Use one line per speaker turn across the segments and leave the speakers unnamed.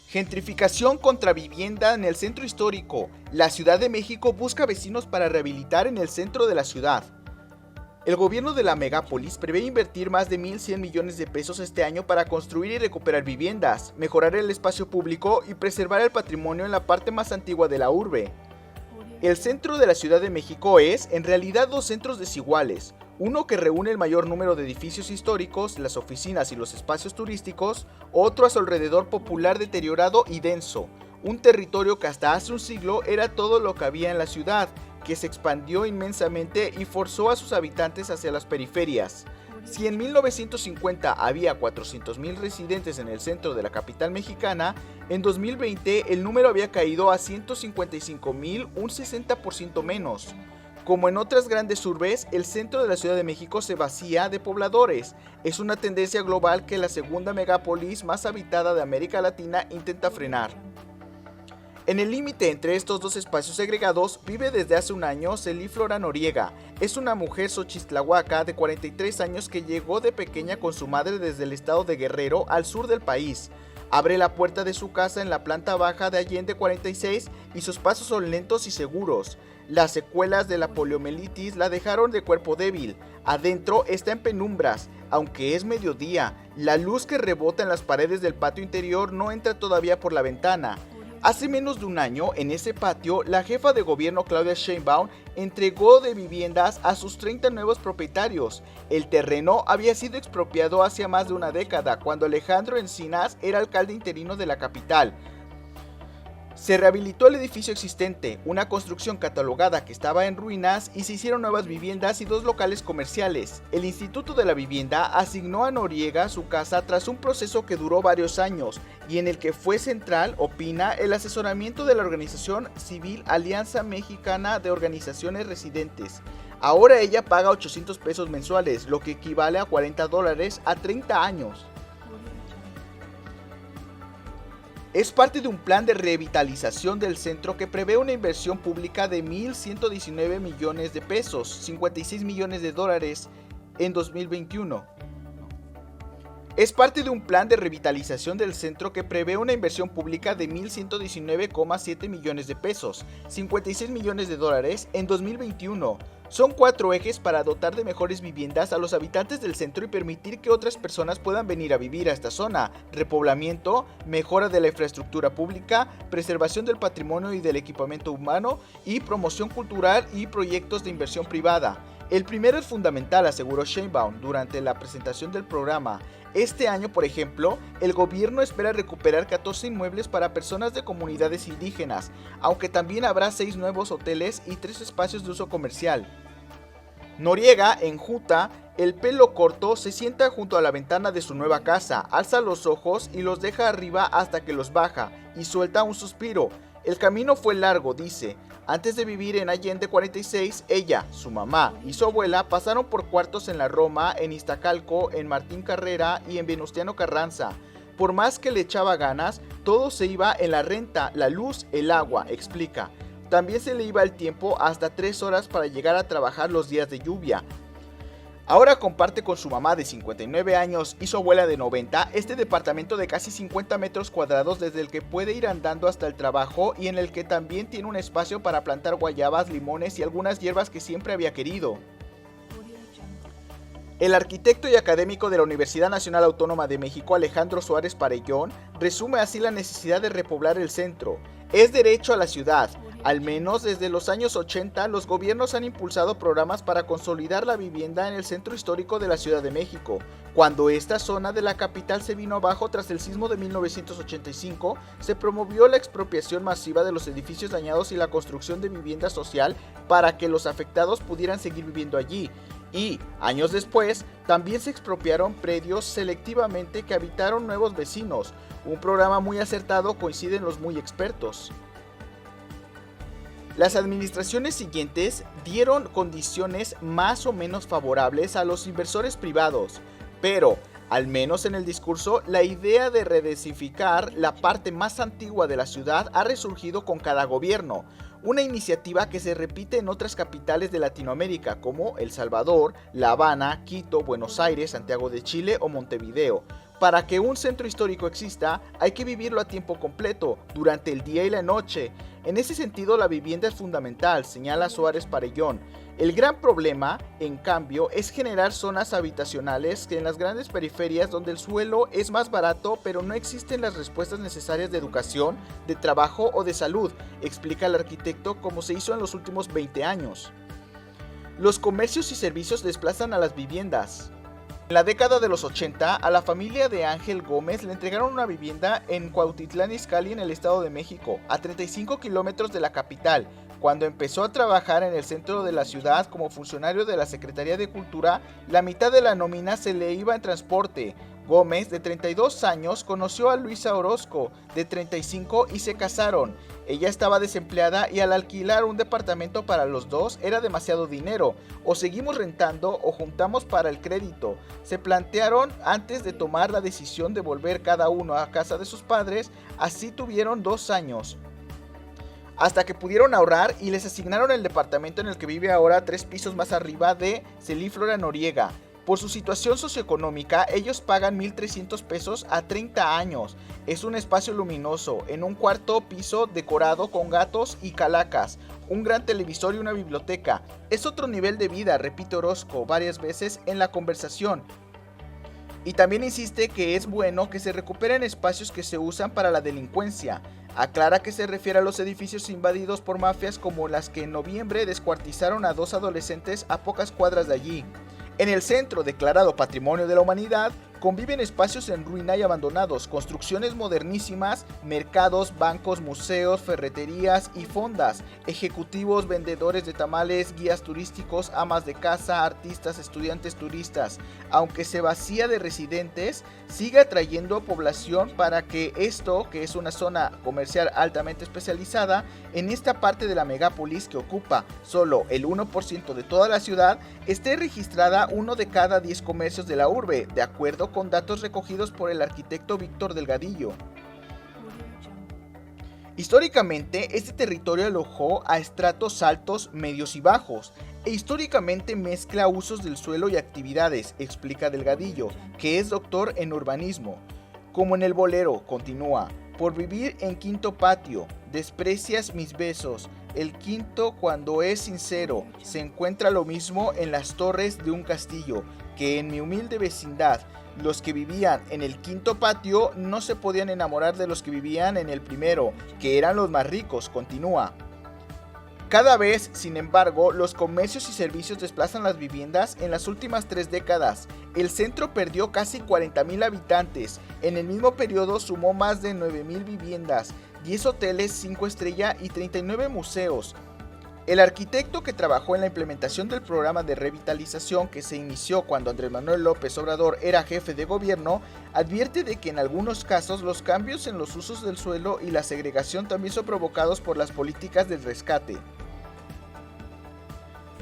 Gentrificación contra vivienda en el centro histórico. La Ciudad de México busca vecinos para rehabilitar en el centro de la ciudad. El gobierno de la megápolis prevé invertir más de 1.100 millones de pesos este año para construir y recuperar viviendas, mejorar el espacio público y preservar el patrimonio en la parte más antigua de la urbe. El centro de la Ciudad de México es, en realidad, dos centros desiguales. Uno que reúne el mayor número de edificios históricos, las oficinas y los espacios turísticos, otro a su alrededor popular, deteriorado y denso. Un territorio que hasta hace un siglo era todo lo que había en la ciudad, que se expandió inmensamente y forzó a sus habitantes hacia las periferias. Si en 1950 había 400,000 residentes en el centro de la capital mexicana, en 2020 el número había caído a 155,000, un 60% menos. Como en otras grandes urbes, el centro de la Ciudad de México se vacía de pobladores. Es una tendencia global que la segunda megápolis más habitada de América Latina intenta frenar. En el límite entre estos dos espacios segregados vive desde hace un año Celí Flora Noriega. Es una mujer xochistlahuaca de 43 años que llegó de pequeña con su madre desde el estado de Guerrero al sur del país. Abre la puerta de su casa en la planta baja de Allende 46 y sus pasos son lentos y seguros. Las secuelas de la poliomielitis la dejaron de cuerpo débil. Adentro está en penumbras, aunque es mediodía. La luz que rebota en las paredes del patio interior no entra todavía por la ventana. Hace menos de un año, en ese patio, la jefa de gobierno Claudia Sheinbaum entregó de viviendas a sus 30 nuevos propietarios. El terreno había sido expropiado hace más de una década, cuando Alejandro Encinas era alcalde interino de la capital. Se rehabilitó el edificio existente, una construcción catalogada que estaba en ruinas, y se hicieron nuevas viviendas y dos locales comerciales. El Instituto de la Vivienda asignó a Noriega su casa tras un proceso que duró varios años y en el que fue central, opina, el asesoramiento de la organización civil Alianza Mexicana de Organizaciones Residentes. Ahora ella paga 800 pesos mensuales, lo que equivale a $40 a 30 años. Es parte de un plan de revitalización del centro que prevé una inversión pública de 1.119 millones de pesos, 56 millones de dólares en 2021. Es parte de un plan de revitalización del centro que prevé una inversión pública de 1.119,7 millones de pesos, 56 millones de dólares en 2021. Son 4 ejes para dotar de mejores viviendas a los habitantes del centro y permitir que otras personas puedan venir a vivir a esta zona: repoblamiento, mejora de la infraestructura pública, preservación del patrimonio y del equipamiento humano y promoción cultural y proyectos de inversión privada. El primero es fundamental, aseguró Sheinbaum durante la presentación del programa. Este año, por ejemplo, el gobierno espera recuperar 14 inmuebles para personas de comunidades indígenas, aunque también habrá 6 nuevos hoteles y 3 espacios de uso comercial. Noriega, enjuta el pelo corto, se sienta junto a la ventana de su nueva casa, alza los ojos y los deja arriba hasta que los baja, y suelta un suspiro. El camino fue largo, dice. Antes de vivir en Allende 46, ella, su mamá y su abuela pasaron por cuartos en la Roma, en Iztacalco, en Martín Carrera y en Venustiano Carranza. Por más que le echaba ganas, todo se iba en la renta, la luz, el agua, explica. También se le iba el tiempo, hasta 3 horas para llegar a trabajar los días de lluvia. Ahora comparte con su mamá de 59 años y su abuela de 90 este departamento de casi 50 metros cuadrados desde el que puede ir andando hasta el trabajo y en el que también tiene un espacio para plantar guayabas, limones y algunas hierbas que siempre había querido. El arquitecto y académico de la Universidad Nacional Autónoma de México, Alejandro Suárez Parellón, resume así la necesidad de repoblar el centro. Es derecho a la ciudad. Al menos desde los años 80, los gobiernos han impulsado programas para consolidar la vivienda en el centro histórico de la Ciudad de México. Cuando esta zona de la capital se vino abajo tras el sismo de 1985, se promovió la expropiación masiva de los edificios dañados y la construcción de vivienda social para que los afectados pudieran seguir viviendo allí. Y, años después, también se expropiaron predios selectivamente que habitaron nuevos vecinos. Un programa muy acertado, coinciden los muy expertos. Las administraciones siguientes dieron condiciones más o menos favorables a los inversores privados, pero, al menos en el discurso, la idea de redensificar la parte más antigua de la ciudad ha resurgido con cada gobierno, una iniciativa que se repite en otras capitales de Latinoamérica como El Salvador, La Habana, Quito, Buenos Aires, Santiago de Chile o Montevideo. Para que un centro histórico exista, hay que vivirlo a tiempo completo, durante el día y la noche. En ese sentido, la vivienda es fundamental, señala Suárez Parellón. El gran problema, en cambio, es generar zonas habitacionales que en las grandes periferias donde el suelo es más barato, pero no existen las respuestas necesarias de educación, de trabajo o de salud, explica el arquitecto, como se hizo en los últimos 20 años. Los comercios y servicios desplazan a las viviendas. En la década de los 80, a la familia de Ángel Gómez le entregaron una vivienda en Cuautitlán Izcalli, en el Estado de México, a 35 kilómetros de la capital. Cuando empezó a trabajar en el centro de la ciudad como funcionario de la Secretaría de Cultura, la mitad de la nómina se le iba en transporte. Gómez, de 32 años, conoció a Luisa Orozco, de 35, y se casaron. Ella estaba desempleada y al alquilar un departamento para los dos era demasiado dinero. O seguimos rentando o juntamos para el crédito. Se plantearon antes de tomar la decisión de volver cada uno a casa de sus padres. Así tuvieron 2 años. Hasta que pudieron ahorrar y les asignaron el departamento en el que vive ahora 3 pisos más arriba de Celíflora Noriega. Por su situación socioeconómica, ellos pagan 1,300 pesos a 30 años. Es un espacio luminoso, en un cuarto piso decorado con gatos y calacas, un gran televisor y una biblioteca. Es otro nivel de vida, repite Orozco varias veces en la conversación. Y también insiste que es bueno que se recuperen espacios que se usan para la delincuencia. Aclara que se refiere a los edificios invadidos por mafias como las que en noviembre descuartizaron a 2 adolescentes a pocas cuadras de allí. En el centro, declarado Patrimonio de la Humanidad, conviven espacios en ruina y abandonados, construcciones modernísimas, mercados, bancos, museos, ferreterías y fondas, ejecutivos, vendedores de tamales, guías turísticos, amas de casa, artistas, estudiantes turistas. Aunque se vacía de residentes, sigue atrayendo población para que esto, que es una zona comercial altamente especializada, en esta parte de la megápolis que ocupa solo el 1% de toda la ciudad, esté registrada uno de cada 10 comercios de la urbe, de acuerdo con datos recogidos por el arquitecto Víctor Delgadillo. Históricamente, este territorio alojó a estratos altos, medios y bajos, e históricamente mezcla usos del suelo y actividades, explica Delgadillo, que es doctor en urbanismo. Como en el bolero, continúa, por vivir en quinto patio, desprecias mis besos, el quinto cuando es sincero, se encuentra lo mismo en las torres de un castillo, que en mi humilde vecindad. Los que vivían en el quinto patio no se podían enamorar de los que vivían en el primero, que eran los más ricos, continúa. Cada vez, sin embargo, los comercios y servicios desplazan las viviendas en las últimas 3 décadas. El centro perdió casi 40,000 habitantes. En el mismo periodo sumó más de 9,000 viviendas, 10 hoteles 5 estrellas y 39 museos. El arquitecto que trabajó en la implementación del programa de revitalización que se inició cuando Andrés Manuel López Obrador era jefe de gobierno, advierte de que en algunos casos los cambios en los usos del suelo y la segregación también son provocados por las políticas del rescate.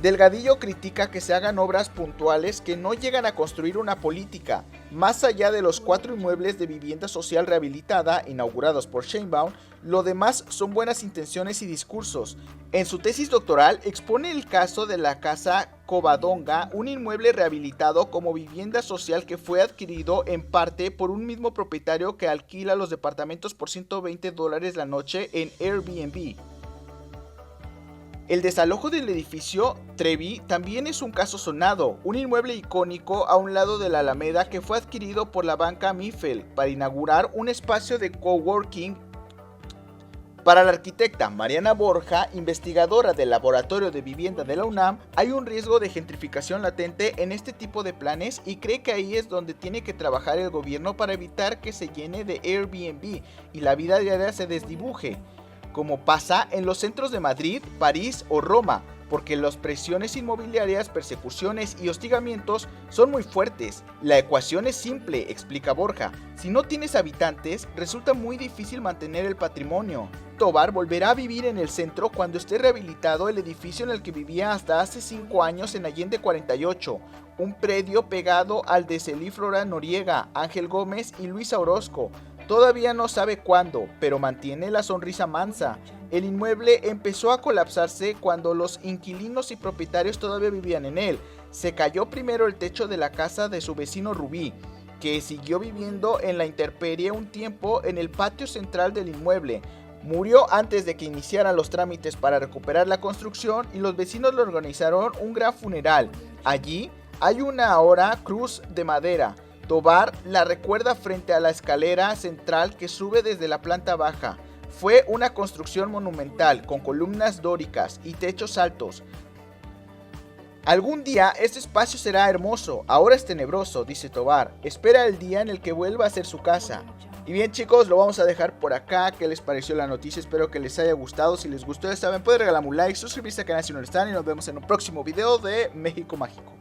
Delgadillo critica que se hagan obras puntuales que no llegan a construir una política. Más allá de los 4 inmuebles de vivienda social rehabilitada inaugurados por Sheinbaum, lo demás son buenas intenciones y discursos. En su tesis doctoral expone el caso de la Casa Covadonga, un inmueble rehabilitado como vivienda social que fue adquirido en parte por un mismo propietario que alquila los departamentos por $120 la noche en Airbnb. El desalojo del edificio Trevi también es un caso sonado, un inmueble icónico a un lado de la Alameda que fue adquirido por la banca Mifel para inaugurar un espacio de coworking. Para la arquitecta Mariana Borja, investigadora del Laboratorio de Vivienda de la UNAM, hay un riesgo de gentrificación latente en este tipo de planes y cree que ahí es donde tiene que trabajar el gobierno para evitar que se llene de Airbnb y la vida diaria se desdibuje, como pasa en los centros de Madrid, París o Roma, porque las presiones inmobiliarias, persecuciones y hostigamientos son muy fuertes. La ecuación es simple, explica Borja. Si no tienes habitantes, resulta muy difícil mantener el patrimonio. Tobar volverá a vivir en el centro cuando esté rehabilitado el edificio en el que vivía hasta hace 5 años en Allende 48, un predio pegado al de Celíflora Noriega, Ángel Gómez y Luisa Orozco. Todavía no sabe cuándo, pero mantiene la sonrisa mansa. El inmueble empezó a colapsarse cuando los inquilinos y propietarios todavía vivían en él. Se cayó primero el techo de la casa de su vecino Rubí, que siguió viviendo en la intemperie un tiempo en el patio central del inmueble. Murió antes de que iniciaran los trámites para recuperar la construcción y los vecinos le organizaron un gran funeral. Allí hay una ahora cruz de madera. Tovar la recuerda frente a la escalera central que sube desde la planta baja. Fue una construcción monumental con columnas dóricas y techos altos. Algún día este espacio será hermoso, ahora es tenebroso, dice Tovar. Espera el día en el que vuelva a ser su casa. Y bien chicos, lo vamos a dejar por acá. ¿Qué les pareció la noticia? Espero que les haya gustado. Si les gustó, ya saben, pueden regalarme un like, suscribirse al canal si no lo están y nos vemos en un próximo video de México Mágico.